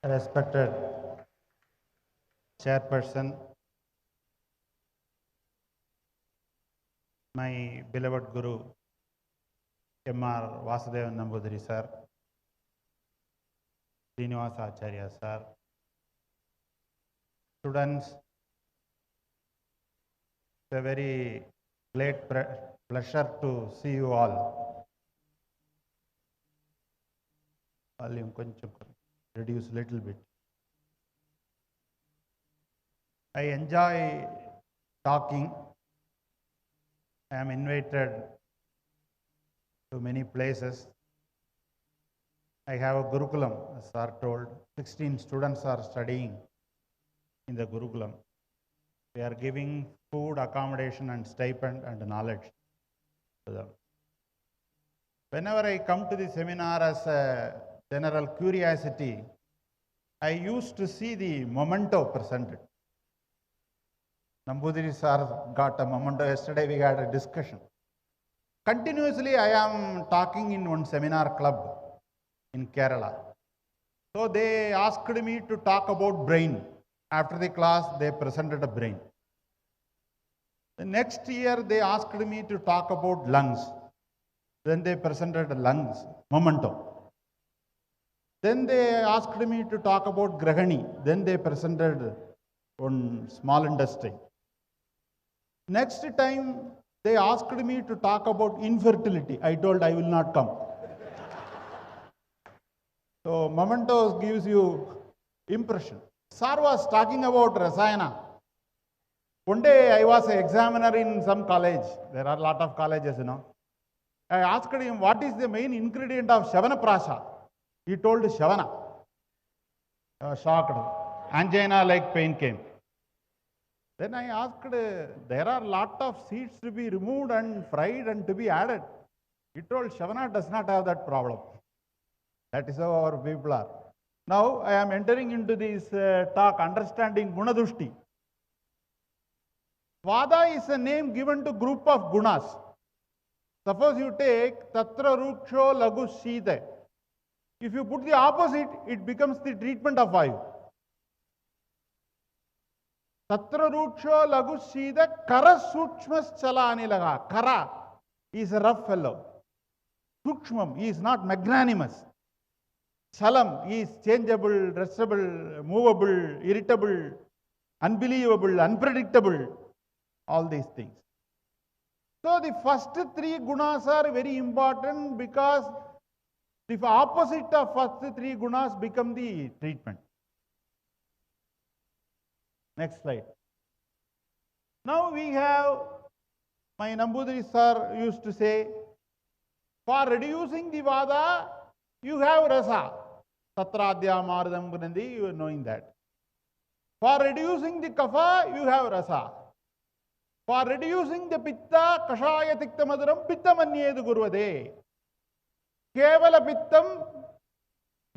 Respected Chairperson, my beloved Guru, M.R. Vasudevan Nambudiri sir, Srinivasa Acharya sir, students, it's a very great pleasure to see you all. Volume koncham reduce little bit. I enjoy talking. I am invited to many places. I have a Gurukulam, as sir told. 16 students are studying in the Gurukulam. We are giving food, accommodation, and stipend and knowledge to them. Whenever I come to the seminar as a general curiosity, I used to see the memento presented. Nambudiri sir got a memento. Yesterday we had a discussion. Continuously I am talking in one seminar club in Kerala. So they asked me to talk about brain. After the class they presented a brain. The next year they asked me to talk about lungs. Then they presented lungs, memento. Then they asked me to talk about Grahani. Then they presented one small industry. Next time they asked me to talk about infertility. I told I will not come. So mementos gives you impression. Sir was talking about Rasayana. One day I was an examiner in some college. There are a lot of colleges, you know. I asked him what is the main ingredient of Shavana Prasha. He told Shavana. I was shocked. Angina like pain came. Then I asked, there are a lot of seeds to be removed and fried and to be added. He told Shavana does not have that problem. That is how our people are. Now I am entering into this talk, understanding Gunadushti. Vada is a name given to group of gunas. Suppose you take Tatra Ruksho Lagu Shide. If you put the opposite, it becomes the treatment of Vayu. Tatra Ruksho Lagu Shide Kara Sukshmas Chalani Laga. Kara is a rough fellow. Sukshmam is not magnanimous. Chalam is changeable, restable, movable, irritable, unbelievable, unpredictable. All these things. So the first three gunas are very important because the opposite of first three gunas become the treatment. Next slide. Now we have, my Nambudiri sir used to say, for reducing the vada, you have rasa. Tatradya Maradam Gunandi, you are knowing that. For reducing the kapha, you have rasa. For reducing the pitta, kashaya tikta madaram, pitta manyedu gurvade. Kevala pittam,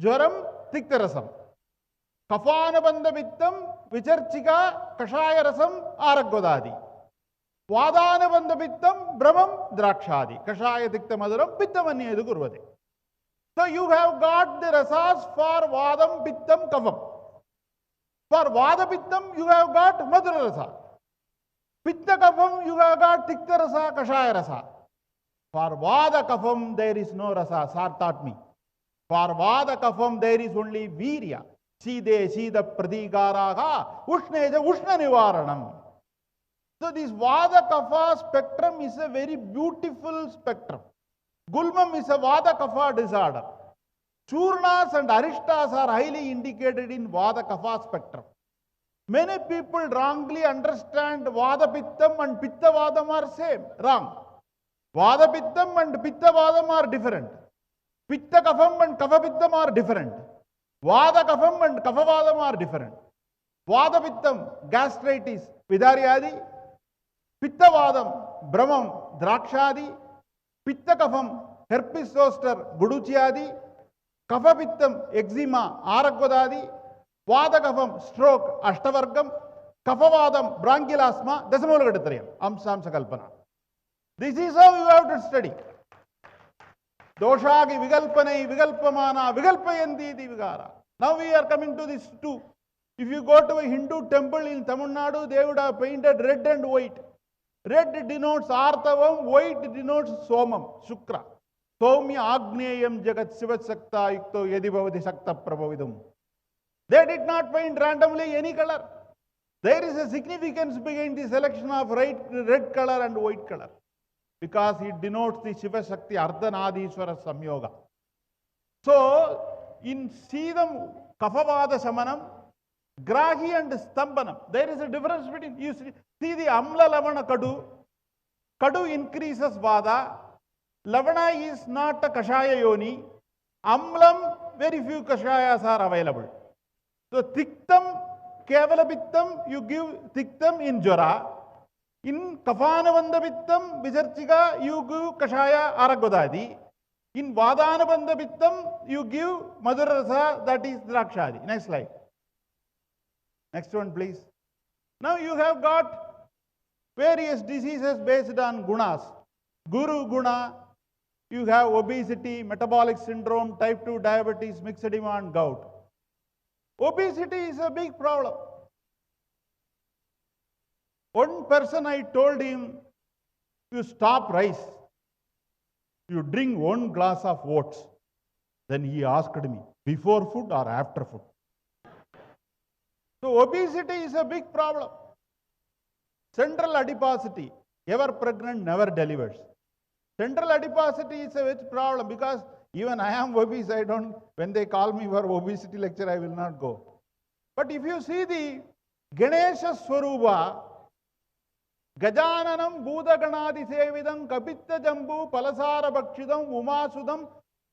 jwaram, tikta rasam. Kafana bandha pittam, vicharchika, kashaya rasam, araggodadi. Vadana bandha pittam, brahmam, drakshadi. Kashaya tikta madaram, pitta manyedu gurvade. So you have got the rasas for vadam, pittam, kafam. For vada pittam, you have got madhura rasa. Pitta kafam, you have got tikta rasa, kashaya rasa. For vada kafam, there is no rasa. Sir taught me. For vada kafam, there is only virya. Side, sida, pradigaraha, ushneja, ushna nivaranam. So this vada kapha spectrum is a very beautiful spectrum. Gulmam is a vada kapha disorder. Churnas and arishtas are highly indicated in vada kapha spectrum. Many people wrongly understand vada pittam and pitta vadam are same. Wrong. Vada pittam and pitta vadam are different. Pitta kafam and kapha pittam are different. Vada kafam and kapha vadam are different. Vada pittam, gastritis, vidaryadi. Pitta vadam, brahmam, drakshadi. Pitta kafam, herpes zoster, guduchiyadi. Kapha pittam, eczema, araggodadi. Vada kafam, stroke, ashtavargam. Kapha vadam, bronchial asthma, dasamolagatriyam, amsamsa kalpana. This is how you have to study. Doshagi vigalpanai vigalpamana vigalpayanti di vigara. Now we are coming to this too. If you go to a Hindu temple in Tamil Nadu, they would have painted red and white. Red denotes Artavam, white denotes Somam, Shukra. Somya Agneyam Jagat Siva Sakta Yukto Yadibhavati Sakta Prabhavidam. They did not paint randomly any color. There is a significance behind the selection of red color and white color, because it denotes the Shiva Shakti Ardhanadishwara Samyoga. So, in Siddham Kafavada Shamanam, Grahi and Stambanam, there is a difference between, you see the Amla Lavana Kadu, Kadu increases Vada, Lavana is not a Kashaya Yoni, Amlam, very few Kashayas are available. So, Tiktam, Kevalapittam, you give Tiktam in Jara. In Kafanavandavittam, Vijarchika, you give Kashaya Aragodadi. In Vadanabandavittam, you give Madhurarasa, that is Drakshadi. Next slide. Next one, please. Now you have got various diseases based on gunas. Guru Guna, you have obesity, metabolic syndrome, type 2 diabetes, myxedema and gout. Obesity is a big problem. One person, I told him, you stop rice, you drink 1 glass of oats. Then he asked me, before food or after food? So obesity is a big problem. Central adiposity, ever pregnant, never delivers. Central adiposity is a big problem, because even I am obese, when they call me for obesity lecture, I will not go. But if you see the Ganesha Swarupa, Gajananam Bhudaganadi Sevidam Kapitta Jambu Palasara Bhakshidam Umasudam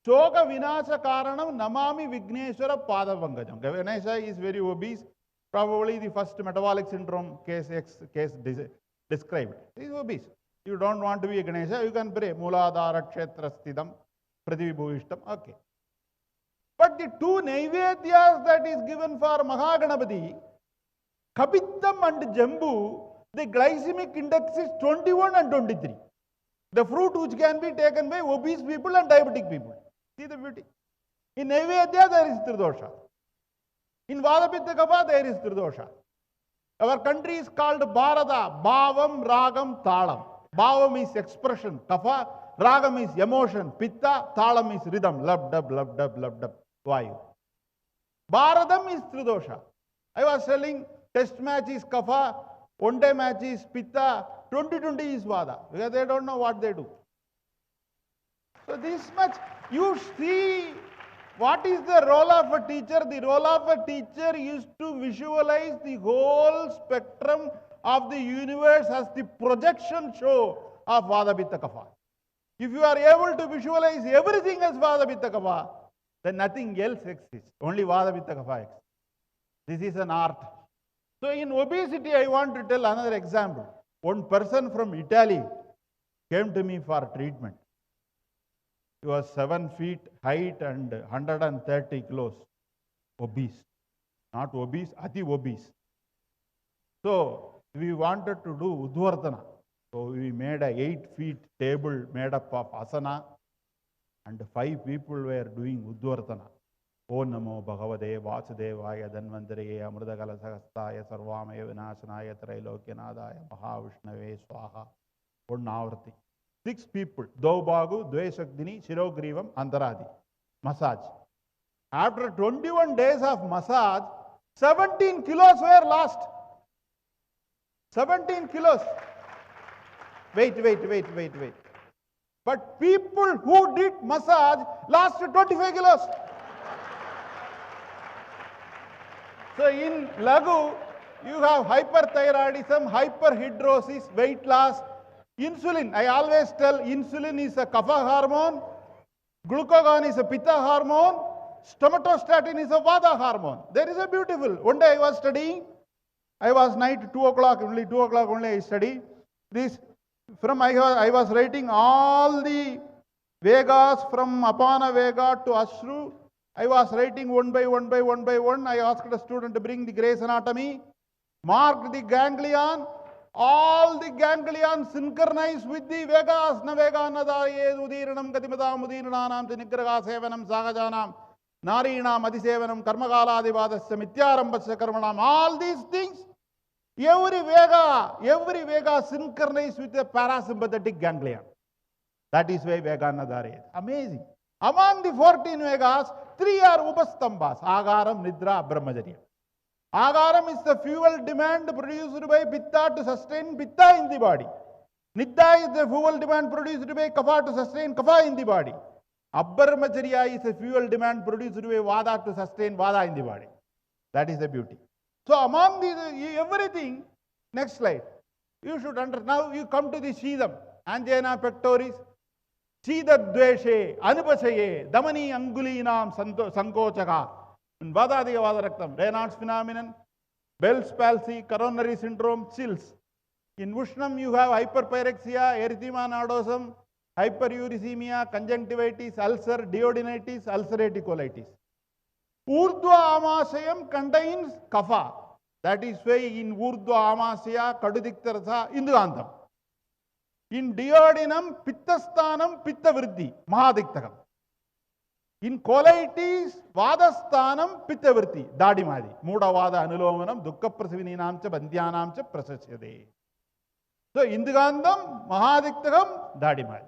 Choka Vinasha Karanam Namami Vigneshwara Padavangajam. Ganesha is very obese, probably the first metabolic syndrome case described. He is obese. You don't want to be a Ganesha, you can pray Muladhara Kshetra Stidam Pradivibhuvishtam. Okay. But the 2 Naivedyas that is given for Mahaganapati, Kapittam and Jambu, the glycemic index is 21 and 23. The fruit which can be taken by obese people and diabetic people. See the beauty. In Naivedya there is Tridosha. In Vadapitta Kapha there is Tridosha. Our country is called Bharata, Bhavam, Ragam, Talam. Bhavam is expression, Kapha. Ragam is emotion, Pitta, Talam is rhythm, lub, dub, Vayu. Bharadam is Tridosha. I was telling, test match is Kapha, one day match is Pitta, 2020 is Vada, because they don't know what they do. So this much, you see, what is the role of a teacher? The role of a teacher is to visualize the whole spectrum of the universe as the projection show of Vada, Pitta, Kapha. If you are able to visualize everything as Vada, Pitta, Kapha, then nothing else exists. Only Vada, Pitta, Kapha exists. This is an art. So in obesity, I want to tell another example. One person from Italy came to me for treatment. He was 7 feet height and 130 kilos. Obese. Not obese, ati obese. So we wanted to do Udvartana. So we made a 8 feet table made up of asana, and 5 people were doing Udvartana. Om Namo Bhagavate Vasudevaya Dhanvantariye Amrudakala Sahastaya Sarvamaya Vinashanaya Trailokyanadaya Mahavishnave Swaha. One avrati. 6 people. Daubagu, Dveshakdini, Shirogrivam, Antaradi. Massage. After 21 days of massage, 17 kilos were lost. 17 kilos. Wait. But people who did massage lost 25 kilos. So in Lagu, you have hyperthyroidism, hyperhidrosis, weight loss, insulin. I always tell insulin is a kapha hormone, glucagon is a pitta hormone, stomatostatin is a vada hormone. There is a beautiful. One day I was studying, I was night 2 o'clock, only 2 o'clock only I study. This from I was writing all the Vegas from Apana Vega to Ashru. I was writing one by one. I asked a student to bring the Gray's Anatomy, marked the ganglion, all the ganglions synchronized with the Vegas, Navega, Nadaye, Udiranam, Katimadam, Udiranam, Tinigraga, Sevanam, Sagajanam, Narinam Adisevanam Karmakaladivadasya Mityarambasya Karmanam. All these things, every Vega synchronized with the parasympathetic ganglion. That is why Veganadhara is. Amazing. Among the 14 Vegas, 3 are Upastambhas. Agaram, Nidra, Brahmacharya. Agaram is the fuel demand produced by Pitta to sustain Pitta in the body. Nidra is the fuel demand produced by Kapha to sustain Kapha in the body. Abbrahmacharya is a fuel demand produced by Vada to sustain Vada in the body. That is the beauty. So among these, everything, next slide. You should understand. Now you come to the Shidam, Angina pectoris, Shida Dveshe, Anupasaye, Damani Angulinam Sankochaka, Vadadiga Vadaraktam, Raynaud's phenomenon, Bell's palsy, coronary syndrome, chills. In Ushnam, you have hyperpyrexia, erythema nodosum, hyperuricemia, conjunctivitis, ulcer, duodenitis, ulcerative colitis. Urdhva Amasayam contains kapha. That is why in Urdhva Amasaya, Kadudiktarasa, Indugandam. In duodenum, Pittasthanam, Pitta Vriddhi, Mahadiktakam. In colitis, Vadasthanam, Pitta Vriddhi, Dadimadi. Muda Vada Anulomanam, Dukkha Prasivininamcha, Bandhyanamcha, Prasasyade. So, Indugandam, Mahadiktakam, Dadimadi.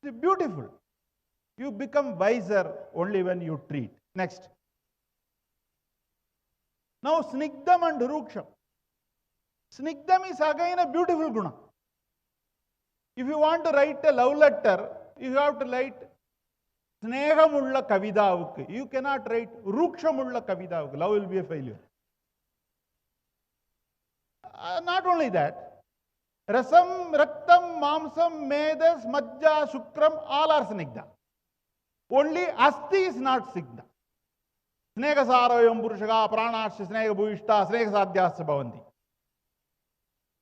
It's beautiful. You become wiser only when you treat. Next. Now, Snigdam and Ruksham. Snigdam is again a beautiful guna. If you want to write a love letter, you have to write Snehamulla Kavidavukku. You cannot write Rukshamulla Kavidavukku. Love will be a failure. Not only that, Rasam, Raktam, Mamsam, Medas, Majja, Shukram, all are Snigdha. Only Asti is not Snigdha. Snega Saroyam Purushaga, Pranasya, Snega Bhuishta, Snega Sadhyasya Bhavanti.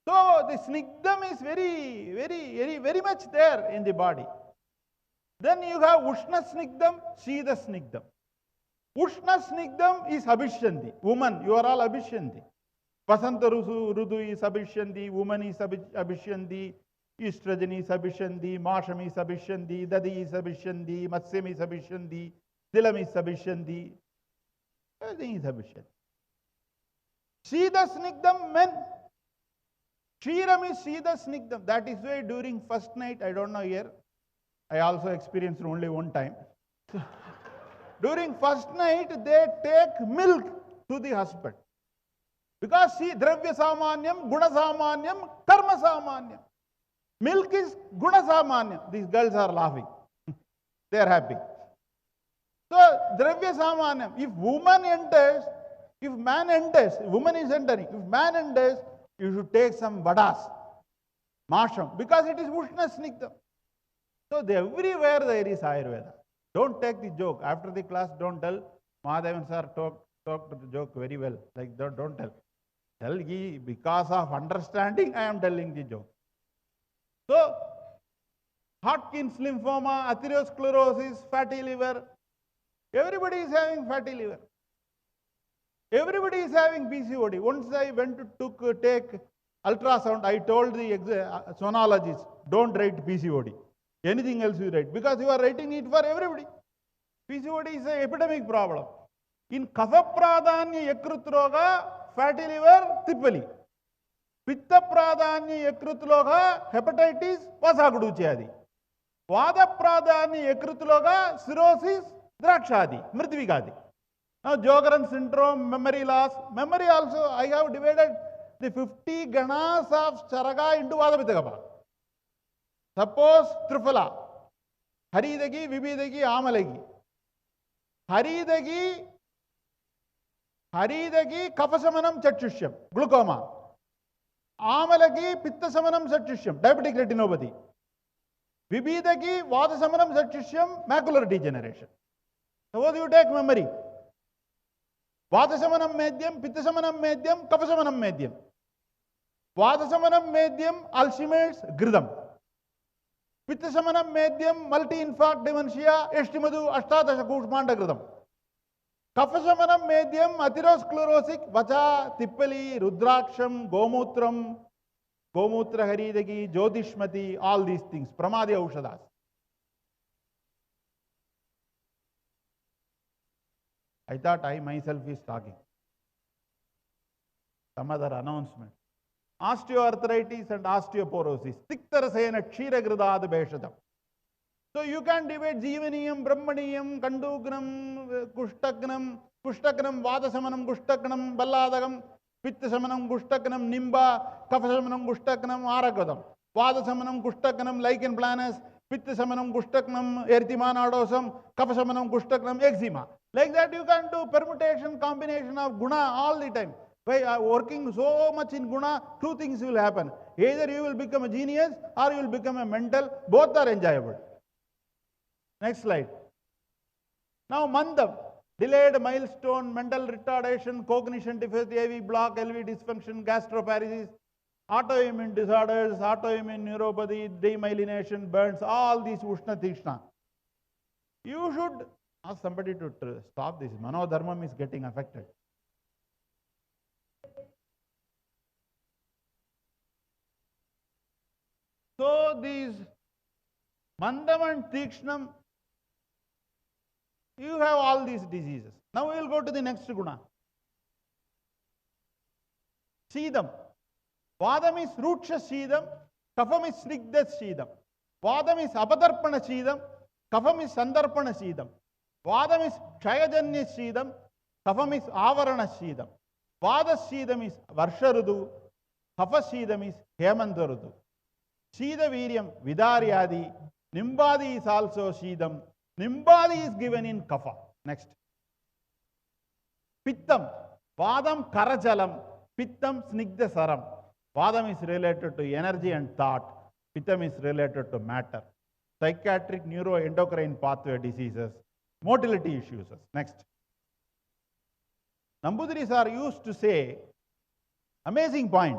So the Snigdam is very much there in the body. Then you have Ushna Snigdam, Shida Snigdam. Ushna Snigdam is Abhishyanti. Woman, you are all Abhishyanti. Vasanta Rudu is Abhishyanti, woman is Abhishyanti, estrogen is Abhishyanti, Masham is Abhishyanti, Dadi is Abhishyanti, Matsyam is Abhishyanti, Dilam is Abhishyanti. Everything is Abhishyanti. Shida Snigdam, men. Kshiram is Shida Snigdam. That is why during first night, I don't know here, I also experienced only one time. During first night, they take milk to the husband. Because see, Dravya Samanyam, Guna Samanyam, Karma Samanyam. Milk is Guna Samanyam. These girls are laughing. They are happy. So, Dravya Samanyam. If woman enters, if man enters, woman is entering. If man enters, you should take some vadas, masham, because it is Ushna Snigdam. So, everywhere there is Ayurveda. Don't take the joke. After the class, don't tell, Mahadevan sir talked the joke very well. Like, don't tell. Tell ye, because of understanding, I am telling the joke. So, Hodgkin's lymphoma, atherosclerosis, fatty liver, everybody is having fatty liver. Everybody is having PCOD. Once I went to take ultrasound, I told the sonologist, don't write PCOD. Anything else you write, because you are writing it for everybody. PCOD is an epidemic problem. In Kapha Pradhanya Yakrut Roga, fatty liver, Tippali. Pitta Pradhanya Yakrut Roga, hepatitis, Vasaguduchadi. Vada Pradhanya Yakrut Roga, cirrhosis, Drakshadi, Mridvigadi. Now, Jogran syndrome, memory loss. Memory also, I have divided the 50 ganas of Charaga into Vadapitakapa. Suppose Triphala, Haridagi, Vibhidagi, Amalagi. Haridagi, Kafasamanam Chatushyam, glaucoma. Amalagi, Pittasamanam Chatushyam, diabetic retinopathy. Vibhidagi, Vadasamanam Chatushyam, macular degeneration. Suppose you take memory. Vadasamanam Medyam, Pittasamanam Medyam, Kafasamanam Medyam. Vadasamanam Medyam, Alzheimer's, Gridam. Pittasamanam Medyam, multi-infarct dementia, Eshtimadu, Ashtadasha Kushmanda Gridam. Kafasamanam Medyam, atherosclerosic, Vacha, Tippali, Rudraksham, Gomutram, Gomutra Haridagi, Jyotishmati, all these things, Pramadi Aushadas. I thought I myself is talking. Some other announcement. Osteoarthritis and osteoporosis. Tiktarasena Kshiragridad Beshadam. So you can divide Jeevaniyam, Brahmaniyam, Kandugnam, Kushtagnam, Vadasamanam, Kushtagnam, Balladagam, Pittasamanam, Kushtagnam, Nimba, Kafasamanam, Kushtagnam, Aragadam. Vadasamanam, Kushtagnam, Lichen planus, Pittasamanam, Kushtagnam, Erythema Kafasamanam, Kushtagnam, Eczema. Like that you can do permutation, combination of guna all the time. By working so much in guna, two things will happen. Either you will become a genius or you will become a mental. Both are enjoyable. Next slide. Now mandam, delayed milestone, mental retardation, cognition deficit, AV block, LV dysfunction, gastroparesis, autoimmune disorders, autoimmune neuropathy, demyelination, burns, all these Ushna Tikshna. You should ask somebody to stop this. Manodharmam is getting affected. So these mandam and tikshnam, you have all these diseases. Now we will go to the next guna. Shidam. Vadam is ruksha shidam, kafam is snigdha shidam. Vadam is apadarpana shidam, kafam is sandarpana shidam. Vadam is kshayajanya shidam, kafam is avarana shidam. Vada shidam is varsharudu, kafa shidam is hemantarudu. Shida viryam vidaryadi, nimbadi is also shidam. Nimbadi is given in kapha. Next. Pittam. Vadam karajalam. Pittam snigdha saram. Vadam is related to energy and thought. Pittam is related to matter. Psychiatric, neuroendocrine pathway diseases. Motility issues. Next. Nambudiris are used to say, amazing point.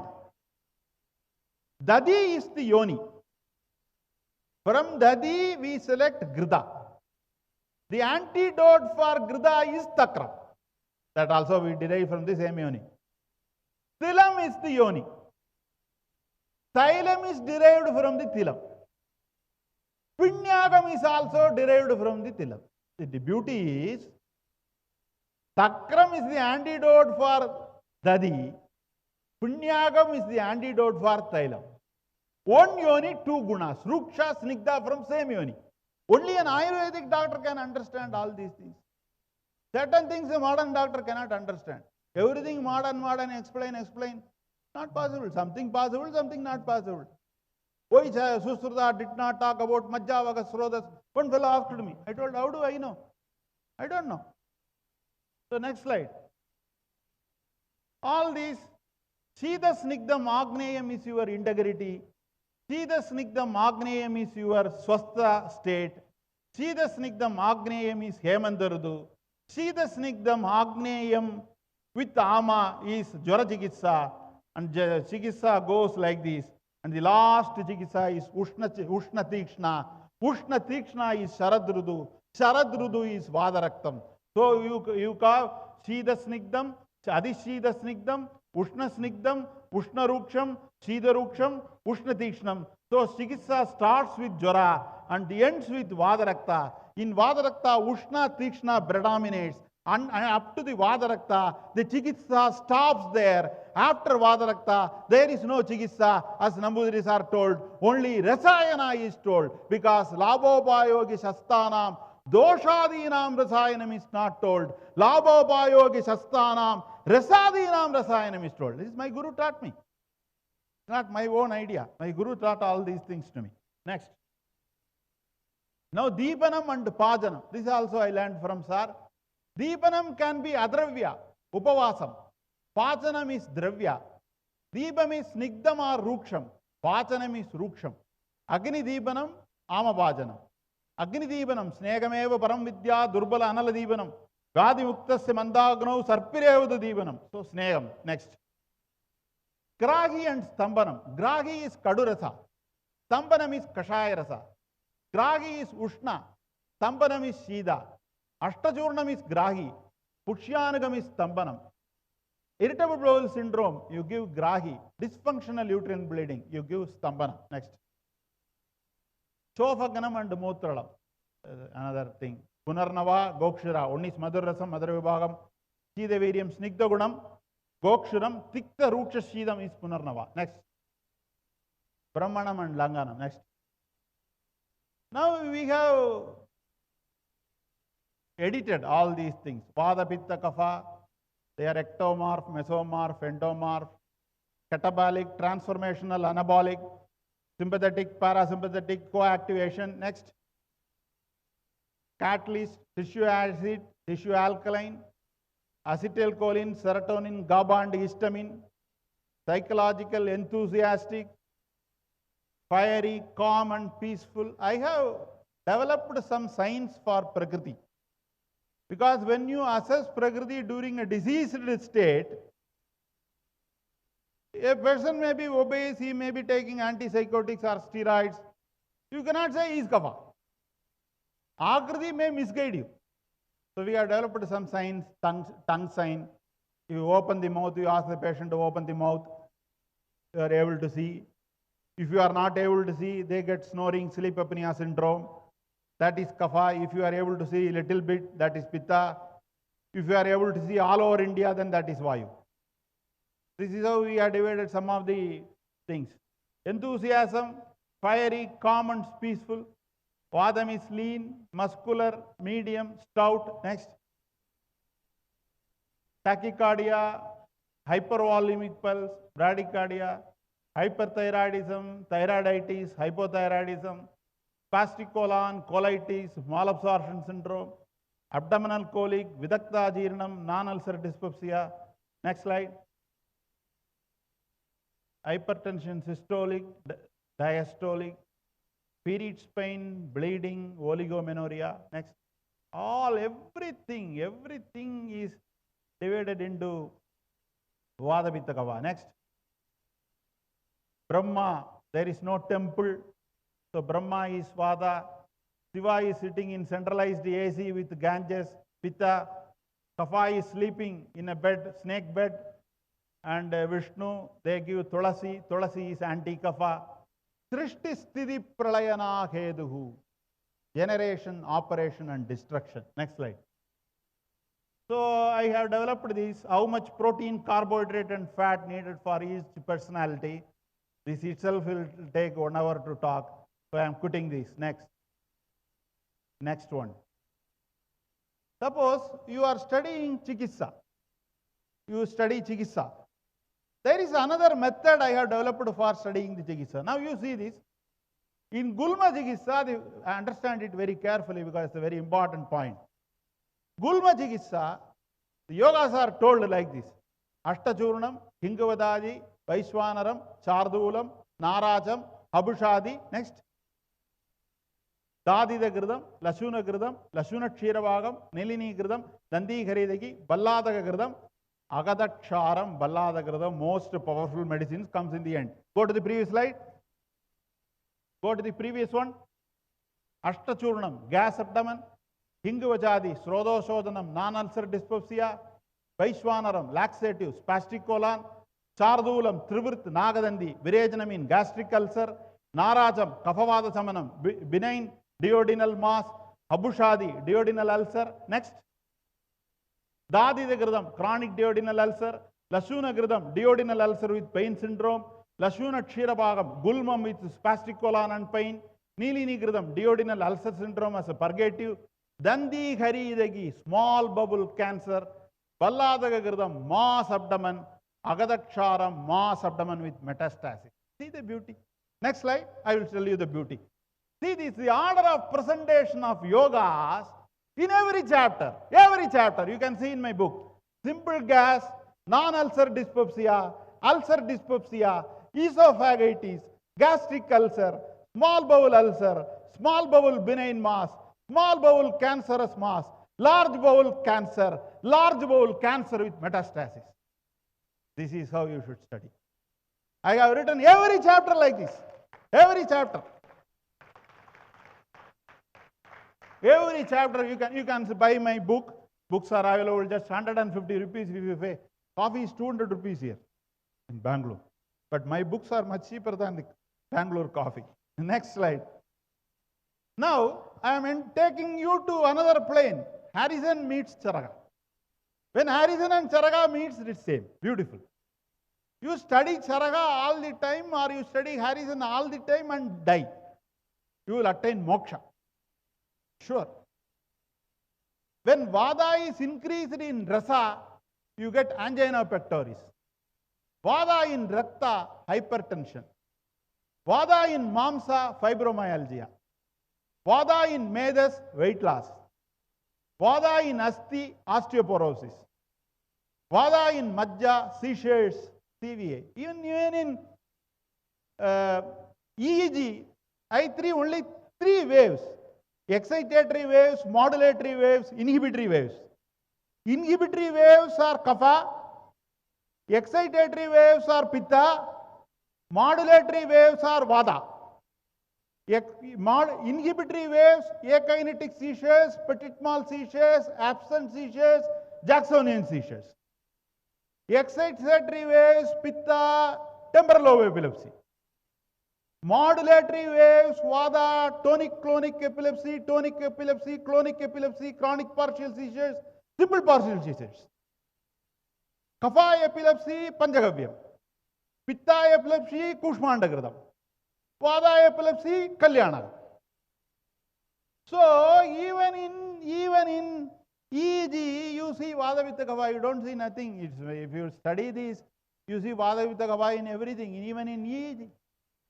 Dadi is the yoni. From Dadi we select Grida. The antidote for Grida is Takram. That also we derive from the same yoni. Tilam is the yoni. Thailam is derived from the Tilam. Pinyagam is also derived from the Tilam. The beauty is, Takram is the antidote for Dadi. Pinyagam is the antidote for Thailam. One yoni, two gunas. Ruksha, Snigdha from same yoni. Only an Ayurvedic doctor can understand all these things. Certain things a modern doctor cannot understand. Everything modern, explain. Not possible. Something possible, something not possible. Why Susruta did not talk about Majjavaka Srodas? One fellow asked me. I told, how do I know? I don't know. So next slide. All these, Shida Snigdham Agneyam is your integrity. Shida Snigdham Agneyam is your Swastha state. Shida Snigdham Agneyam is Hemandarudu. Shida Snigdham Agneyam with Ama is Jwara Chikitsa. And Chikitsa goes like this. And the last Chikitsa is Ushna Tikshna. Ushna Tikshna is Sharadrudu. Sharadrudu is Vadaraktam. So you call Shida Snigdham, Adishida Snigdham, Ushna Snigdham, Ushna Ruksham, Shida Ruksham, Ushna Tikshnam. So Chikitsa starts with Jwara and ends with Vadarakta. In Vadarakta, Ushna Tikshna predominates. And up to the Vadarakta, the Chikitsa stops there. After Vadarakta, there is no Chikitsa, as Nambudiris are told. Only Rasayana is told, because Labhopayogi Shastanam, Doshadinam Rasayanam is not told. Labhopayogi Shastanam, Rasadinam Rasayanam is told. This is my Guru taught me. It's not my own idea. My Guru taught all these things to me. Next. Now Deepanam and Pajanam. This also I learned from Sir. Deepanam can be Adravya, Upavasam. Pajanam is Dravya. Deepam is Snigdham or Ruksham. Pajanam is Ruksham. Agni Deepanam, Amapajanam. Agni Deepanam, Snegameva Param Vidya, Durbala Anala Deepanam. Gadi Muktasya Mandagno, Sarpirevada Deepanam. So Snegam. Next. Grahi and Stambanam. Grahi is Kadurasa. Stambanam is Kashaya Rasa. Grahi is Ushna. Stambanam is Shida. Ashtachurnam is Grahi. Pushyanagam is Stambanam. Irritable bowel syndrome, you give Grahi. Dysfunctional uterine bleeding, you give Stambanam. Next. Chofaganam and Mutralam, another thing. Punarnava, Gokshira. One is Madhurasam, Madhurvibhagam. Shidaviriam, Snigdagunam, Gokshuram, Tikta Ruksha Shidam is Punarnava. Next. Brahmanam and Langanam. Next. Now we have edited all these things. Vada, Pitta, Kapha. They are ectomorph, mesomorph, endomorph, catabolic, transformational, anabolic, sympathetic, parasympathetic, coactivation. Next. Catalyst, tissue acid, tissue alkaline, acetylcholine, serotonin, GABA and histamine, psychological, enthusiastic, fiery, calm and peaceful. I have developed some science for Prakriti. Because when you assess Prakriti during a diseased state, a person may be obese, he may be taking antipsychotics or steroids. You cannot say he is Kapha. Akriti may misguide you. So we have developed some signs, tongue sign. If you open the mouth, you ask the patient to open the mouth, you are able to see. If you are not able to see, they get snoring, sleep apnea syndrome. That is Kapha. If you are able to see a little bit, that is Pitta. If you are able to see all over India, then that is Vayu. This is how we have divided some of the things. Enthusiasm, fiery, calm and peaceful. Vadam is lean, muscular, medium, stout. Next. Tachycardia, hypervolemic pulse, bradycardia, hyperthyroidism, thyroiditis, hypothyroidism, spastic colon, colitis, malabsorption syndrome, abdominal colic, vidakta ajirnam, non-ulcer dyspepsia. Next slide. Hypertension, systolic, diastolic, periods pain, bleeding, oligomenorrhea. Next. Everything is divided into Vada, Pitta, Kapha. Next. Brahma, there is no temple. So Brahma is Vada. Shiva is sitting in centralized AC with Ganges, Pitta. Kapha is sleeping in a bed, snake bed. And Vishnu, they give Tulasi. Tulasi is anti-Kapha. Srishti Sthiti Pralayana Heduhu. Generation, operation and destruction. Next slide. So I have developed this, how much protein, carbohydrate and fat needed for each personality. This itself will take 1 hour to talk. So I am quitting this. Next. Next one. Suppose you are studying Chikitsa. You study Chikitsa. There is another method I have developed for studying the Chikitsa. Now you see this. In Gulma Chikitsa, I understand it very carefully because it's a very important point. Gulma Chikitsa, the yogas are told like this. Ashtachurnam, Hingavadaji, Vaishwanaram, Chardulam, Narajam, Habushadi. Next. Dadida Gridam, Lashuna Gridam, Lashuna Kshiravagam, Nilini Gridam, Dandi Haridagi, Balladaga Gridam, Agadaksharam, Balladaga, most powerful medicines comes in the end. Go to the previous slide. Go to the previous one. Ashtachurnam, gas abdomen. Hingavajadi, Srodoshodanam, non-ulcer dyspepsia. Vaishwanaram, laxative, spastic colon. Chardulam, Trivrit, Nagadandi, Virejanamine, gastric ulcer. Narajam, Kaphavada Samanam, benign duodenal mass. Habushadi, duodenal ulcer. Next. Dadida Gridam, chronic duodenal ulcer. Lashuna Gridam, duodenal ulcer with pain syndrome. Lashuna Kshirabhagam, Gulmam with spastic colon and pain. Nilini Gridam, duodenal ulcer syndrome as a purgative. Dandi Haridagi, small bubble cancer. Balladaga Gridam, mass abdomen. Agadaksharam, mass abdomen with metastasis. See the beauty. Next slide, I will tell you the beauty. See, this is the order of presentation of yogas in every chapter. Every chapter, you can see in my book. Simple gas, non-ulcer dyspepsia, ulcer dyspepsia, esophagitis, gastric ulcer, small bowel benign mass, small bowel cancerous mass, large bowel cancer with metastasis. This is how you should study. I have written every chapter like this. Every chapter. Every chapter you can buy my book. Books are available just 150 rupees if you pay. Coffee is 200 rupees here in Bangalore. But my books are much cheaper than the Bangalore coffee. Next slide. Now, I am taking you to another plane. Harrison meets Charaka. When Harrison and Charaka meets, it's same. Beautiful. You study Charaka all the time or you study Harrison all the time and die. You will attain moksha. Sure. When Vada is increased in rasa, you get angina pectoris. Vada in rakta, hypertension. Vada in mamsa, fibromyalgia. Vada in medas, weight loss. Vada in asti, osteoporosis. Vada in majja, seizures, CVA. Even in EEG, I3 only 3 waves. Excitatory waves, modulatory waves, inhibitory waves. Inhibitory waves are kapha, excitatory waves are pitta, modulatory waves are vada. Inhibitory waves, akinetic seizures, petit mal seizures, absent seizures, Jacksonian seizures. Excitatory waves, pitta, temporal lobe epilepsy. Modulatory waves, vada, tonic-clonic epilepsy, clonic epilepsy, chronic partial seizures, simple partial seizures. Kapha epilepsy, panchagavyam. Pitta epilepsy, kushmandagradam. Vada epilepsy, kalyana. So even in EEG, you see vada with the kapha, you don't see nothing. If you study this, you see vada with the kapha in everything, even in EEG.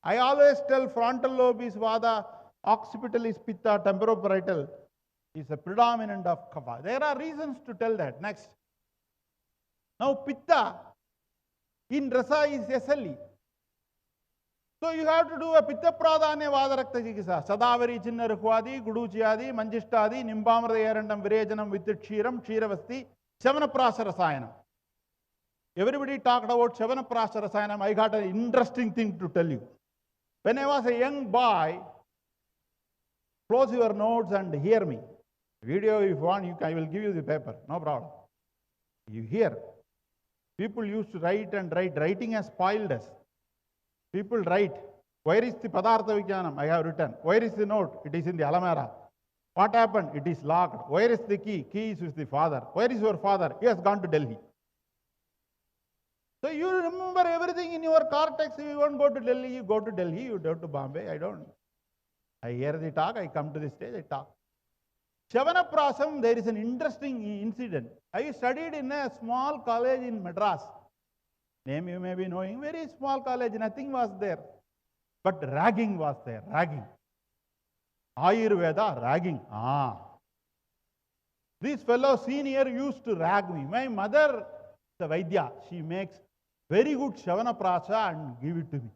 I always tell frontal lobe is vada, occipital is pitta, temporoparietal is a predominant of kapha. There are reasons to tell that. Next. Now pitta in rasa is SLE. So you have to do a pitta pradhanya vada rakta chikisa. Sadavari chinna rukhvadi, guduchiyadi, manjishtadi, nimbamrada erandam virejanam with kshiram, kshiravasti, Shavanaprasa rasayanam. Everybody talked about Shavanaprasa rasayanam. I got an interesting thing to tell you. When I was a young boy, close your notes and hear me. Video if you want, I will give you the paper, no problem. You hear. People used to write and write. Writing has spoiled us. People write. Where is the Padartha Vijnanam? I have written. Where is the note? It is in the Alamara. What happened? It is locked. Where is the key? Key is with the father. Where is your father? He has gone to Delhi. So you remember everything in your cortex. If you won't go to Delhi, you go to Delhi, you go to Bombay. I don't. I hear the talk, I come to the stage, I talk. Shavanaprasam, there is an interesting incident. I studied in a small college in Madras. Name you may be knowing, very small college, nothing was there. But ragging was there, ragging. Ayurveda, ragging. This fellow senior used to rag me. My mother, the Vaidya, she makes very good Shavanaprasa and give it to me.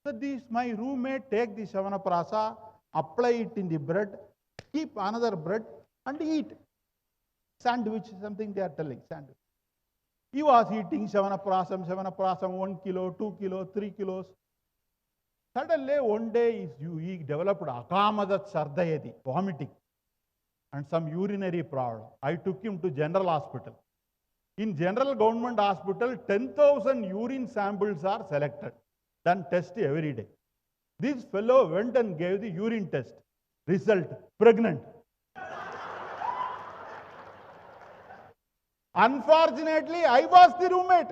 So this, my roommate take the Shavanaprasa, apply it in the bread, keep another bread and eat. Sandwich, something they are telling, sandwich. He was eating Shavanaprasam, 1 kilo, 2 kilos, 3 kilos. Suddenly one day he developed Akamadat Sardayati, vomiting, and some urinary problem. I took him to General Hospital. In General Government Hospital, 10,000 urine samples are selected, done test every day. This fellow went and gave the urine test. Result, pregnant. Unfortunately, I was the roommate.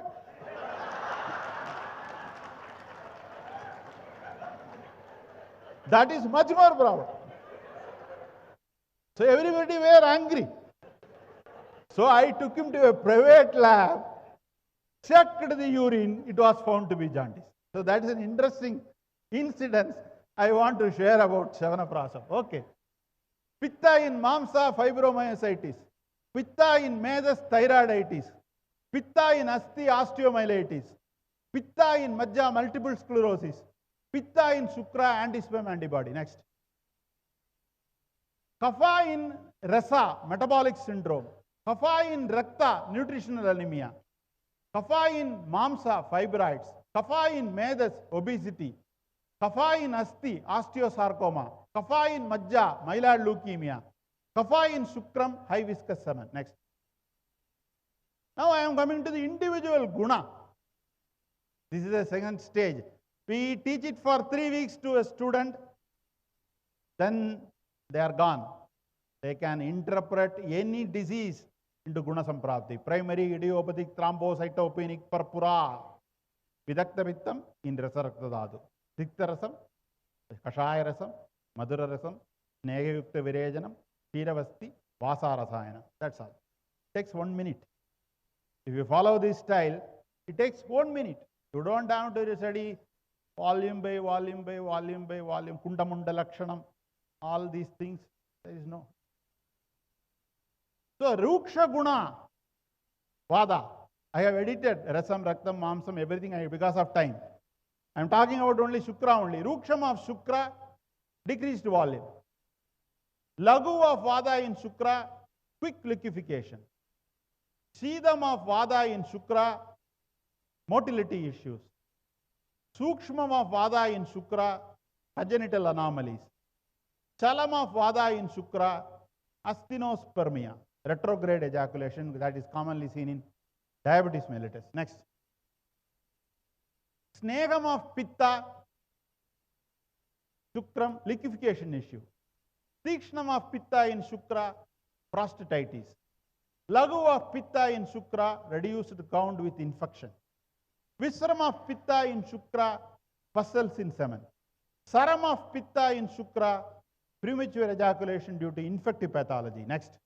That is much more problem. So everybody were angry. So I took him to a private lab, checked the urine, it was found to be jaundice. So that is an interesting incident I want to share about Shavanaprasam. Okay. Pitta in Mamsa, fibromyositis. Pitta in Medas, thyroiditis. Pitta in Asti, osteomyelitis. Pitta in Majja, multiple sclerosis. Pitta in Shukra, anti-sperm antibody. Next. Kapha in Rasa, metabolic syndrome. Kapha in Rakta, nutritional anemia. Kapha in Mamsa, fibroids. Kapha in Medas, obesity. Kapha in Asti, osteosarcoma. Kapha in Majja, myeloid leukemia. Kapha in Shukram, high viscous semen. Next. Now I am coming to the individual guna. This is the second stage. We teach it for 3 weeks to a student. Then they are gone. They can interpret any disease into Guna Samprapti. Primary idiopathic thrombocytopenic purpura. Vidakta Vittam in Rasarakta Dhatu. Sikta Rasam, Kashaya Rasam, Madhura Rasam, Snegayukta Virejanam, Shiravasti, Vasa Rasayana. That's all. It takes 1 minute. If you follow this style, it takes 1 minute. You don't have to study volume by volume by volume by volume, Kundamunda Lakshanam, all these things. There is no. So, Ruksha Guna, Vada. I have edited Rasam, Raktam, Mamsam, everything because of time. I am talking about only Shukra only. Ruksham of Shukra, decreased volume. Lagu of Vada in Shukra, quick liquefaction. Shidam of Vada in Shukra, motility issues. Sukshmam of Vada in Shukra, congenital anomalies. Chalam of Vada in Shukra, asthenospermia, retrograde ejaculation that is commonly seen in diabetes mellitus. Next. Snegam of Pitta, Shukram, liquefaction issue. Tikshnam of Pitta in Shukra, prostatitis. Lagu of Pitta in Shukra, reduced count with infection. Visram of Pitta in Shukra, pustules in semen. Saram of Pitta in Shukra, premature ejaculation due to infective pathology. Next.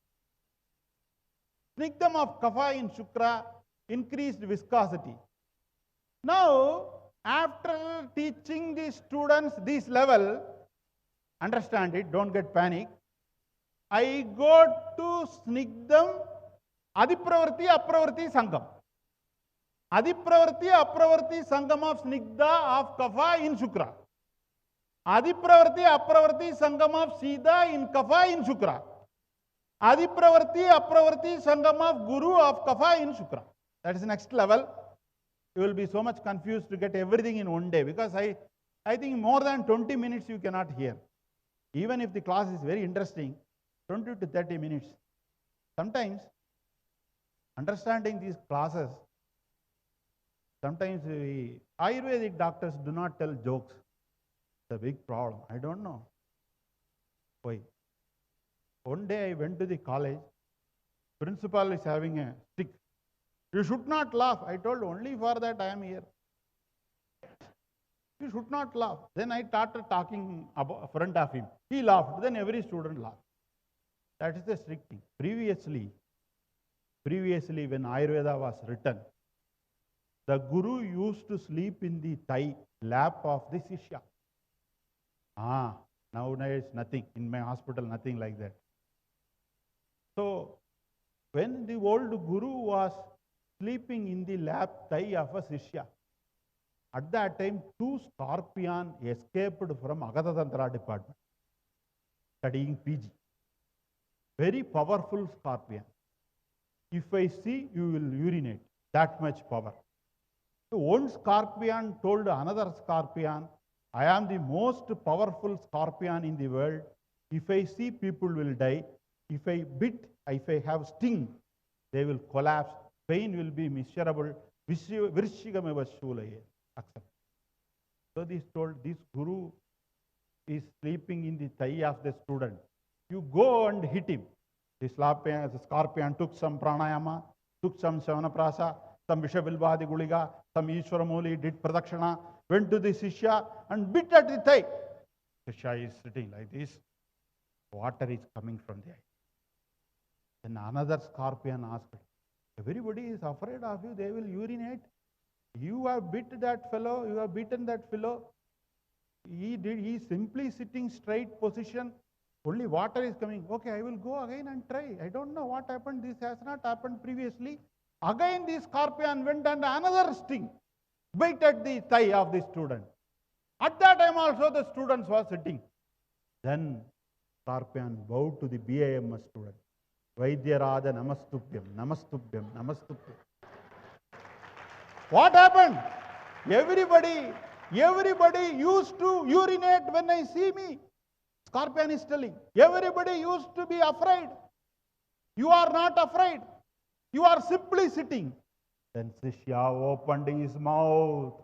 Snigdam of Kapha in Shukra, increased viscosity. Now, after teaching the students this level, understand it, don't get panic. I go to Snigdam, Adipravarti, Apravarti, Sangam. Adipravarti, Apravarti, Sangam of Snigdha of Kapha in Shukra. Adipravarti, Apravarti, Sangam of Sida in Kapha in Shukra. Adipravarti, Apravarti, Sangam of Guru of Kapha in Shukra. That is the next level. You will be so much confused to get everything in one day because I think more than 20 minutes you cannot hear. Even if the class is very interesting, 20 to 30 minutes. Sometimes, understanding these classes, sometimes Ayurvedic doctors do not tell jokes. It's a big problem. I don't know why. One day I went to the college, principal is having a stick. You should not laugh. I told only for that I am here. You should not laugh. Then I started talking in front of him. He laughed. Then every student laughed. That is the strict thing. Previously when Ayurveda was written, the Guru used to sleep in the lap of the Shishya. Nowadays nothing. In my hospital, nothing like that. So, when the old Guru was sleeping in the lap thigh of a Shishya, at that time, 2 scorpions escaped from Agatha Tantra department, studying PG. Very powerful scorpion. If I see, you will urinate. That much power. So one scorpion told another scorpion, I am the most powerful scorpion in the world. If I see, people will die. If I bit, if I have sting, they will collapse. Pain will be miserable. Accept. So this Guru is sleeping in the thigh of the student. You go and hit him. The scorpion took some pranayama, took some savanaprasa, some Vishavilvadi Guliga, some Ishwaramoli, did Pradakshana, went to the Shishya and bit at the thigh. Shishya is sitting like this. Water is coming from the eye. Then another scorpion asked, everybody is afraid of you, they will urinate. You have bit that fellow, you have beaten that fellow. He is simply sitting straight position. Only water is coming. Okay, I will go again and try. I don't know what happened. This has not happened previously. Again, the scorpion went and another sting. Bite at the thigh of the student. At that time also the students were sitting. Then scorpion bowed to the BAMS student. Vaidya Raja Namastubhyam, Namastubhyam, Namastubhyam. What happened? Everybody used to urinate when I see me. Scorpion is telling. Everybody used to be afraid. You are not afraid. You are simply sitting. Then Shishya opened his mouth.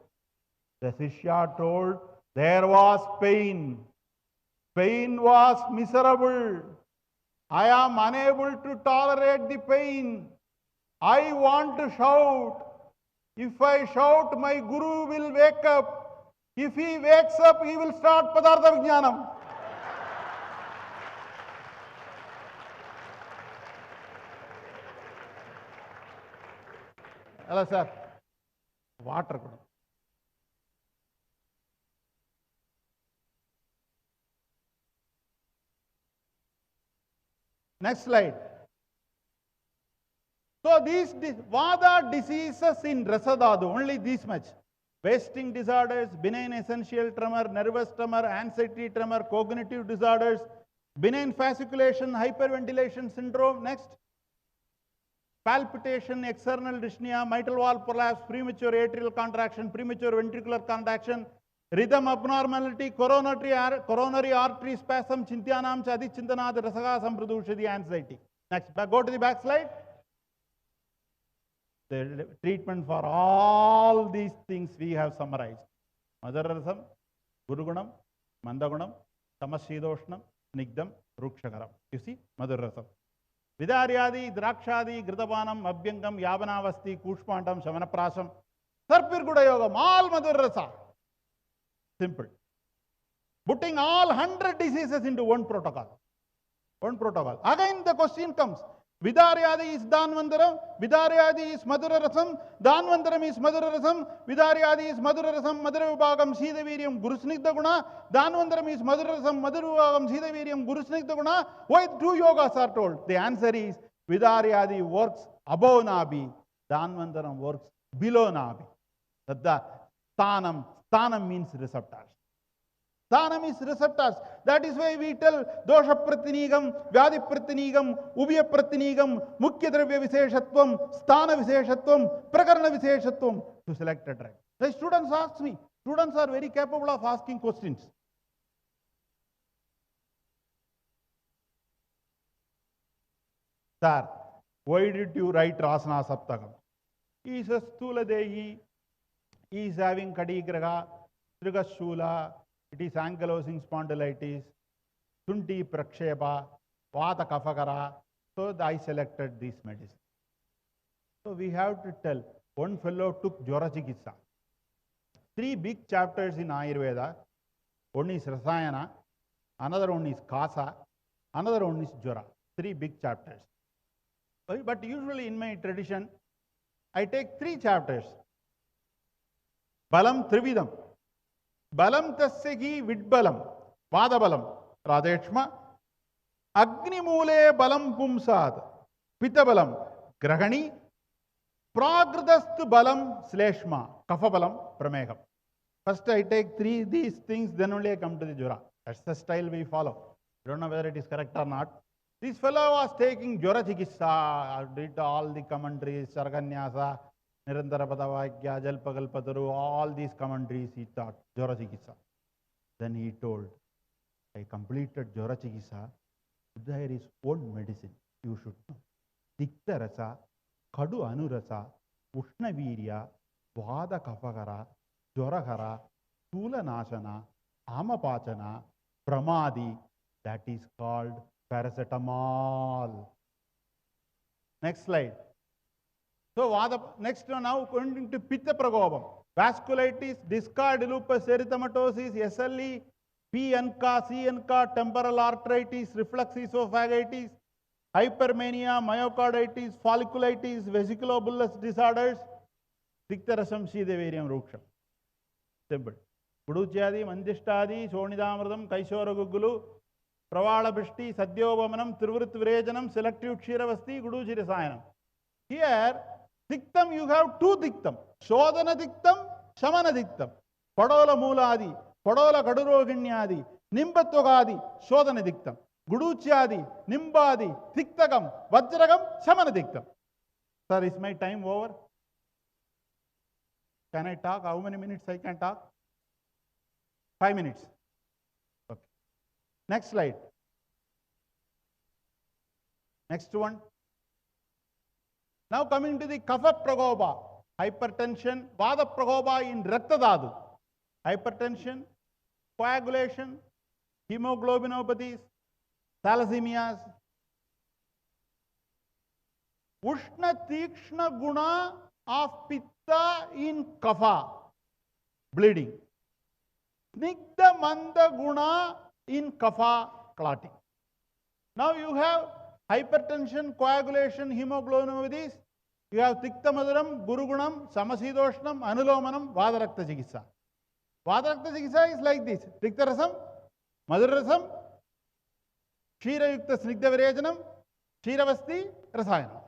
The Shishya told, there was pain. Pain was miserable. I am unable to tolerate the pain. I want to shout. If I shout, my guru will wake up. If he wakes up, he will start Padartha Vijnanam. Hello, sir. Water. Next slide. So these Vada diseases in Rasadadu, only this much. Wasting disorders, benign essential tremor, nervous tremor, anxiety tremor, cognitive disorders, benign fasciculation, hyperventilation syndrome. Next. Palpitation, external dyspnea, mitral valve prolapse, premature atrial contraction, premature ventricular contraction, rhythm abnormality, coronary artery spasm, chintyanam chadi chintanad rasaga sampradushadi, anxiety. Next, go to the back slide. The treatment for all these things we have summarized. Madarasam, Gurugunam, Mandagunam, Tamashidošnam, Snigdam, Rukshagaram. You see, Madarasam. Vidaryadi, Drakshadi, Gritapanam, Abhyangam, Yavanavasti, Kushpantam, Shamanaprasam, Sarpirguda Yogam, all Madarasa. Simple. Putting all 100 diseases into one protocol. One protocol. Again the question comes. Vidaryadi is Dhanvantaram, Vidaryadi is Madhurarasam, Dhanvantaram is Madhurarasam, Vidaryadi is Madhurarasam, Madhurabhagam, Sidaviryam, Gurusnigdha Guna, Dhanvantaram is Madhurarasam, Madhurabhagam, Sidaviryam, Gurusnigdha Guna. Why two yogas are told? The answer is Vidaryadi works above Nabi, Dhanvantaram works below Nabi. The Sthanam means receptors. Sthanam is receptors. That is why we tell Dosha Pratinigam, Vyadi Pratinigam, Ubhya Pratinigam, Mukhya Dravya Visheshatvam, Sthana Visheshatvam, Prakarana Visheshatvam to select a drug. The students ask me. Students are very capable of asking questions. Sir, why did you write Rasana Saptakam? He is a Stuladehi. He is having Kadigraga, Trigashula. It is ankylosing spondylitis, Tunti Praksheba, Vata Kafagara. So I selected these medicines. So we have to tell, one fellow took Jwara Chikitsa. 3 big chapters in Ayurveda. One is Rasayana, another one is Kasa, another one is Jwara. 3 big chapters. But usually in my tradition, I take 3 chapters. Balam Trividam. Balam tasya vidbalam, Vadabalam, Radeshma, Agni Mule balam pumsad, Pitabalam, Grahani, Pragradast balam sleshma, Kafabalam, Prameham. First I take 3 these things, then only I come to the Jwara. That's the style we follow. I don't know whether it is correct or not. This fellow was taking Jwara Chikitsa, did all the commentaries, Sarganyasa, Nirantara Padavakya, Jalpagalpataru, all these commentaries he taught, Jwara Chikitsa. Then he told, I completed Jwara Chikitsa, there is one medicine you should know. Tikta Rasa, Kadu Anurasa, Ushnavirya, Vada Kafagara, Jwarahara, Tula Nashana, Amapachana, Pramadi, that is called paracetamol. Next slide. So, next now going to Pitta Pragobam, vasculitis, discard lupus erythematosus, SLE, PNK, CNK, temporal arteritis, reflux esophagitis, hypermania, myocarditis, folliculitis, vesiculobullous disorders, Diktarasam Shidaviriam Ruksham. Simple. Puduchadi, Mandishtadi, Shonidamradam, Kaishora Gugulu, Pravala Bishti, Sadyovamanam, Trivrit Virejanam, Selective Kshiravasti, Guduchi Rasayanam. Here, Diktam, you have 2 diktam. Shodhana diktam, Shamana diktam. Padola Muladi, Padola Kaduroginyadi, Nimbatogadi, Shodhana diktam. Guduchyadi, Nimbadi, Tiktagam, Vajragam, Shamana diktam. Sir, is my time over? Can I talk? How many minutes I can talk? 5 minutes. Okay. Next slide. Next one. Now coming to the Kapha Pragoba, hypertension, Vada Pragoba in Raktadadu. Hypertension, coagulation, hemoglobinopathies, thalassaemias. Ushna Tikshna Guna of Pitta in Kapha, bleeding. Snigdha Manda Guna in Kapha, clotting. Now you have hypertension, coagulation, hemoglobinopathies. You have Tikta Madaram, Gurugunam, Samasidoshnam, Anulomanam, Vadarakta Chikitsa. Vadarakta Chikitsa is like this: Tikta Rasam, Madarasam, Shira Yukta Snigdha Virejanam, Shiravasti, Rasayanam.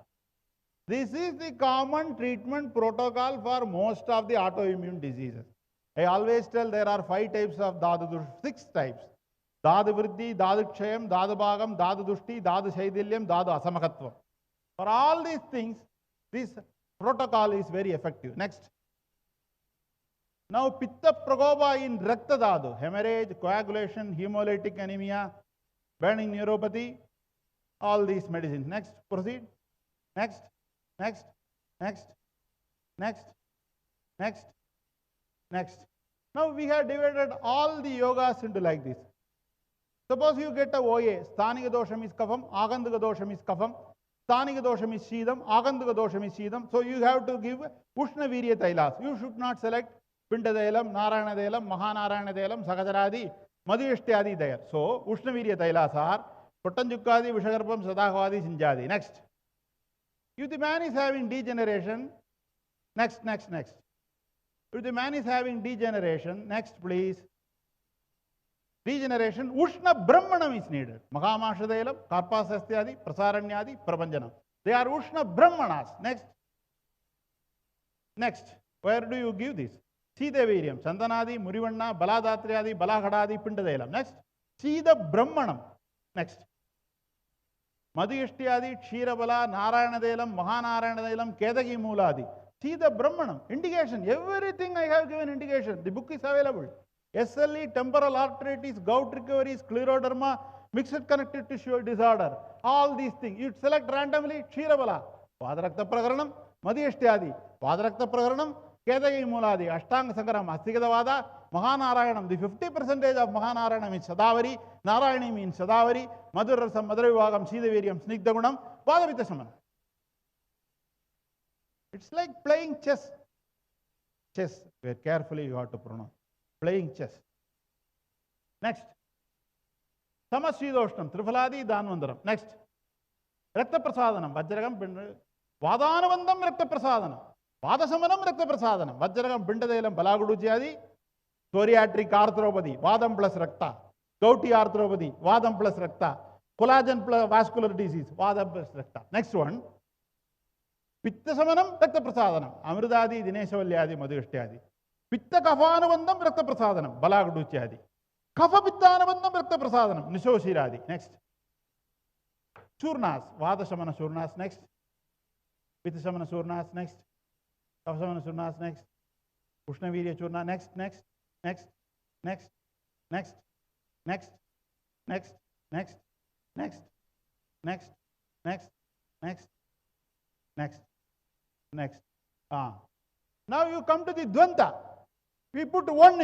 This is the common treatment protocol for most of the autoimmune diseases. I always tell there are 5 types of Dadu, 6 types. Dadu Vriddhi, Dadu Kshayam, Dadu Bhagam, Dadu Dushti, Dadu Shaidilyam, Dadu Asamakatvam. For all these things, this protocol is very effective. Next. Now, Pitta Prakopa in Rakta Dadu, hemorrhage, coagulation, hemolytic anemia, burning neuropathy, all these medicines. Next, proceed. Next. Next, next, next, next, next. Now we have divided all the yogas into like this. Suppose you get a OA, Sthanika dosham is Kapham, Agandhika dosham is Kapham, Sthanika dosham is Shidam, Agandhika dosham is Shidam. So you have to give Ushna Virya Tailas. You should not select Pinta Dailam, Narayana Dailam, Mahanarayana Dailam, Sakajaradi, Madhyashthyadi there. So Ushna Virya Tailas are Patanjukadi, Vishagarpam, Sadakavadi, Sinjadi. Next. If the man is having degeneration, next. If the man is having degeneration, next please. Degeneration, Ushna Brahmanam is needed. Mahamashadailam, Karpasastyadi, Prasaranyadi, Prabanjanam. They are Ushna Brahmanas. Next. Where do you give this? Sida Viriam, Chandanadi, Murivanna, Baladatriadi, Balahadadi, Pindadailam. Next. Sida Brahmanam. Next. Madhyashthyadi, Kshirabala, Narayanadelam, Mahanarayanadelam, Kedagi Muladi. See the Brahmanam. Indication. Everything I have given indication. The book is available. SLE, temporal arteritis, gout recovery, scleroderma, mixed connective tissue disorder. All these things. You select randomly Kshirabala. Vadarakta Prakaranam, Madhyashthyadi. Vadarakta Prakaranam, Kedagi Muladi. Ashtanga Sankaram, Astikadavada, Mahanarayanam. The 50% of Mahanarayanam is Sadavari. Narayani means Sadavari. Madhurasam, Madhavivagam, Siddhaviriam, Snigdagunam, Vadavita Samanam. It's like playing chess. Chess, where carefully you have to pronounce. Playing chess. Next. Samasvidoshnam, Trifaladi, Danvandaram. Next. Rakta Prasadanam, Vajragam, Vadanavandam, Rakta Prasadanam. Vadasamanam, Rakta Prasadanam. Vajragam, Pindadailam, Balagudujadi, Psoriatric arthropathy, Vadam plus Rakta. Gouty arthropathy, Vadam plus Rakta. Collagen plus vascular disease, Vadam plus Rakta. Next one. Pitta Samanam, Rakta Prasadanam. Amridadi, Dinesavalyadi, Madhyashthyadi. Pitta Kaphanavandam, Rakta Prasadanam. Balaguduchyadi. Kapha Pittanavandam, Rakta Prasadanam. Nishoshiradi. Next. Churnas, Vada Samana Churnas. Next. Pitta Samana Churnas. Next. Kapha Samana Churnas. Next. Ushnavirya Churna. Next. Next. Next. Next. Next. Next. Next. Next. Next. Next. Next. Next. Next. Next. Now you come to the Dvanta. We put one,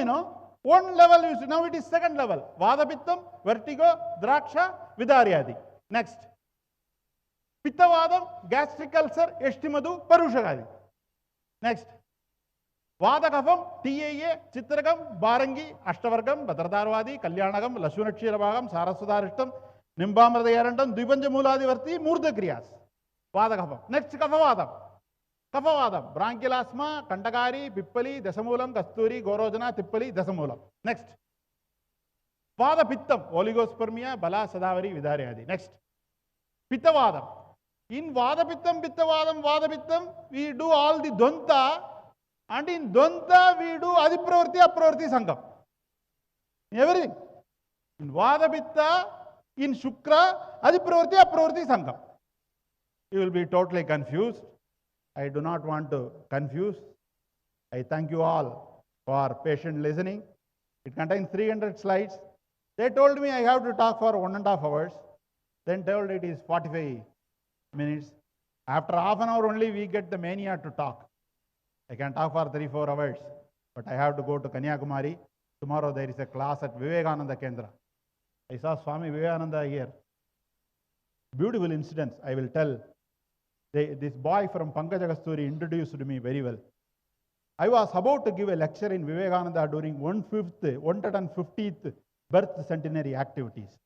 one level. Now it is second level. Vadapittam, vertigo, draksha, vidaryadi. Next. Pittavadam, gastric ulcer, estimadu, parushagadi. Next. Vadakafam, TAA, Chitragam, Barangi, Ashtavargam, Bhadradarvadi, Kalyanagam, Lashunakshirabhagam, Saraswadarishtam, Nimbamradayarandam, Dvipanjamuladi Varti, Murdakriyas. Vadakafam. Next, Kafavadam. Kafavadam, bronchial asthma, Kantakari, Pippali, Dasamulam, Kasturi, Gorojana, Tippali, Dasamulam. Next. Vadapittam, oligospermia, Bala, Sadavari, Vidaryadi. Next. Pittavadam. In Vadapittam, Pittavadam, Vadapittam, we do all the Dvanta, and in Dvanta we do Adipravarti, Apravarti Sangam. Everything. In Vadapitta, in Shukra, Adipravarti, Apravarti Sangam. You will be totally confused. I do not want to confuse. I thank you all for patient listening. It contains 300 slides. They told me I have to talk for 1.5 hours. Then told it is 45 minutes. After half an hour only we get the mania to talk. I can talk for 3-4 hours. But I have to go to Kanyakumari. Tomorrow there is a class at Vivekananda Kendra. I saw Swami Vivekananda here. Beautiful incidents, I will tell. This boy from Pankajagasturi introduced me very well. I was about to give a lecture in Vivekananda during 150th birth centenary activities.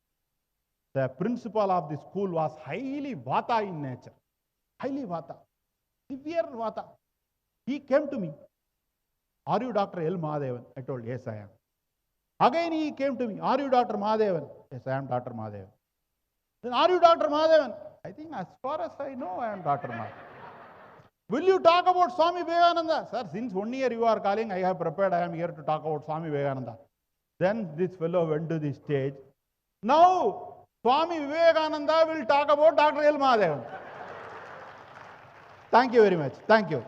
The principal of the school was highly Vata in nature. Highly Vata. Severe Vata. He came to me. Are you Dr.L. Mahadevan? I told, yes, I am. Again he came to me. Are you Dr. Mahadevan? Yes, I am Dr. Mahadevan. Then, are you Dr. Mahadevan? I think as far as I know, I am Dr. Mahadevan. Will you talk about Swami Vivekananda? Sir, since 1 year you are calling, I have prepared, I am here to talk about Swami Vivekananda. Then this fellow went to the stage. Now, Swami Vivekananda will talk about Dr. L. Mahadevan. Thank you very much. Thank you.